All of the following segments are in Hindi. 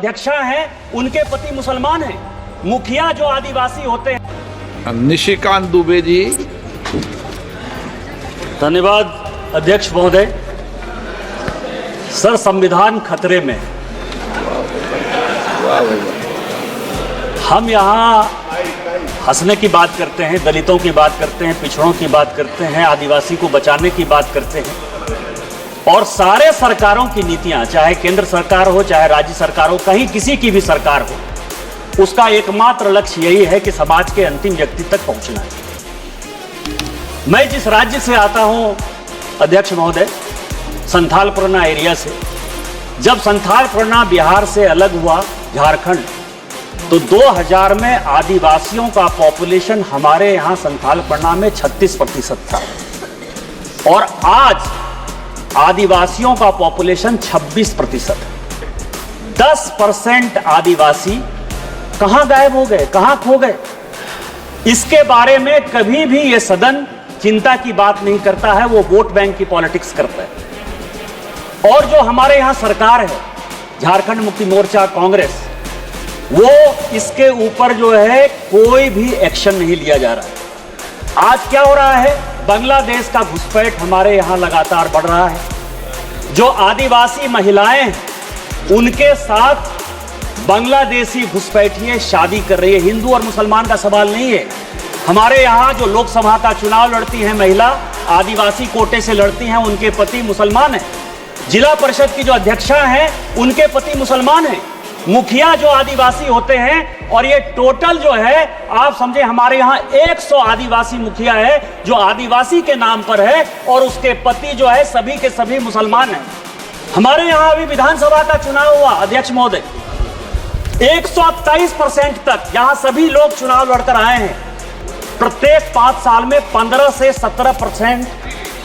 अध्यक्षा हैं उनके पति मुसलमान हैं। मुखिया जो आदिवासी होते हैं। निशिकांत दुबे जी। धन्यवाद अध्यक्ष महोदय। सर, संविधान खतरे में है। हम यहाँ हंसने की बात करते हैं, दलितों की बात करते हैं, पिछड़ों की बात करते हैं, आदिवासी को बचाने की बात करते हैं, और सारे सरकारों की नीतियां, चाहे केंद्र सरकार हो चाहे राज्य सरकार हो, कहीं किसी की भी सरकार हो, उसका एकमात्र लक्ष्य यही है कि समाज के अंतिम व्यक्ति तक पहुंचना है। मैं जिस राज्य से आता हूं अध्यक्ष महोदय, संथालपुरना एरिया से, जब संथालपुरना बिहार से अलग हुआ झारखंड, तो 2000 में आदिवासियों का पॉपुलेशन हमारे यहाँ संथालपुरना में 36% था, और आज आदिवासियों का पॉपुलेशन 26% है। 10% आदिवासी कहां गायब हो गए, कहां खो गए? इसके बारे में कभी भी ये सदन चिंता की बात नहीं करता है, वो वोट बैंक की पॉलिटिक्स करता है। और जो हमारे यहां सरकार है, झारखंड मुक्ति मोर्चा, कांग्रेस, वो इसके ऊपर जो है कोई भी एक्शन नहीं लिया जा रहा है। आज क्या हो रहा है? बांग्लादेश का घुसपैठ हमारे यहां लगातार बढ़ रहा है। जो आदिवासी महिलाएं हैं, उनके साथ बांग्लादेशी घुसपैठिए शादी कर रही है। हिंदू और मुसलमान का सवाल नहीं है। हमारे यहाँ जो लोकसभा का चुनाव लड़ती है महिला, आदिवासी कोटे से लड़ती हैं, उनके पति मुसलमान हैं। जिला परिषद की जो अध्यक्षा हैं, उनके पति मुसलमान हैं। मुखिया जो आदिवासी होते हैं, और ये टोटल जो है आप समझे, हमारे यहाँ 100 आदिवासी मुखिया है जो आदिवासी के नाम पर है, और उसके पति जो है सभी के सभी मुसलमान हैं। हमारे यहाँ अभी विधानसभा का चुनाव हुआ अध्यक्ष महोदय, 123% तक यहाँ सभी लोग चुनाव लड़कर आए हैं। प्रत्येक 5 साल में 15 से 17%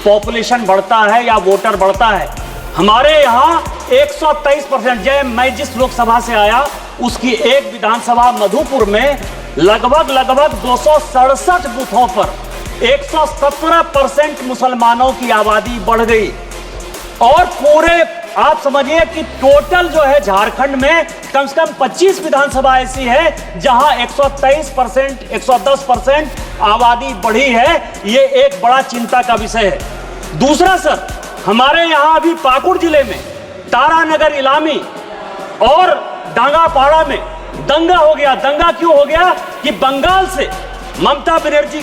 पॉपुलेशन बढ़ता है या वोटर बढ़ता है। हमारे यहाँ 123%। जय, मैं जिस लोकसभा से आया उसकी एक विधानसभा मधुपुर में लगभग 267 बूथों पर 117% मुसलमानों की आबादी बढ़ गई। और पूरे आप समझिए कि टोटल जो है झारखंड में कम से कम 25 विधानसभा ऐसी है जहां 123%, 110% आबादी बढ़ी है। ये एक बड़ा चिंता का विषय है। दूसरा सर, हमारे यहां अभी पाकुड़ जिले में तारानगर, इलामी और डांगापाड़ा में दंगा हो गया। दंगा क्यों हो गया? कि बंगाल से ममता बनर्जी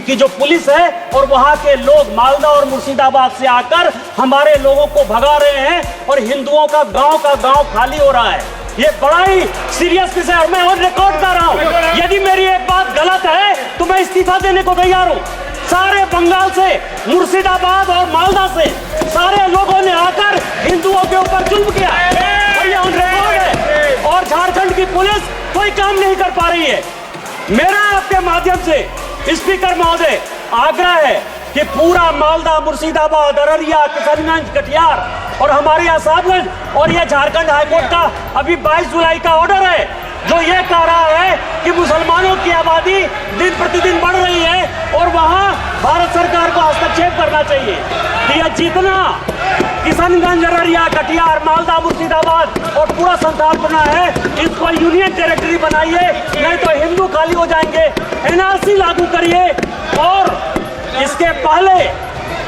की जो पुलिस है और वहां के लोग मालदा और मुर्शिदाबाद से आकर हमारे लोगों को भगा रहे हैं, और हिंदुओं का गांव खाली हो रहा है। ये बड़ा ही सीरियस विषय है, और मैं और रिकॉर्ड कर रहा हूं। यदि मेरी एक बात गलत है तो मैं इस्तीफा देने को तैयार हूं। सारे बंगाल से, मुर्शिदाबाद और मालदा से सारे लोगों ने आकर हिंदुओं के ऊपर जुल्म किया, और ये ऑन रिकॉर्ड है। और झारखंड की पुलिस कोई काम नहीं कर पा रही है। मेरा आपके माध्यम से स्पीकर महोदय आग्रह है कि पूरा मालदा, मुर्शिदाबाद, अररिया, किशनगंज, कटिहार और हमारे यहाँ साहबगंज, और ये झारखंड हाईकोर्ट का अभी 22 जुलाई का ऑर्डर है जो ये कह रहा है कि मुसलमानों की आबादी दिन प्रतिदिन बढ़ रही है, और वहाँ भारत सरकार को हस्तक्षेप करना चाहिए कि यह जितना किशनगंज, अररिया, कटिहार, मालदा, मुर्शिदाबाद और पूरा संथालपुरना है, इसको यूनियन टेरिटरी बनाइए, नहीं तो हिंदू खाली हो जाएंगे। एनआरसी लागू करिए, और इसके पहले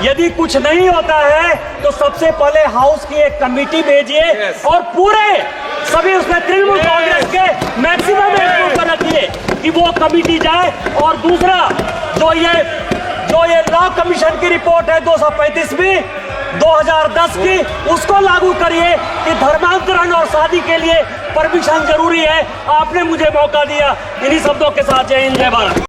यदि कुछ नहीं होता है तो सबसे पहले हाउस की एक कमेटी भेजिए, और पूरे सभी उसमें तृणमूल कांग्रेस के मैक्सिमम पर रखिए कि वो कमेटी जाए। और दूसरा, जो ये लॉ कमीशन की रिपोर्ट है 235वीं 2010 की, उसको लागू करिए कि धर्मांतरण और शादी के लिए परमिशन जरूरी है। आपने मुझे मौका दिया। इन्हीं शब्दों के साथ जय हिंद, जय भारत।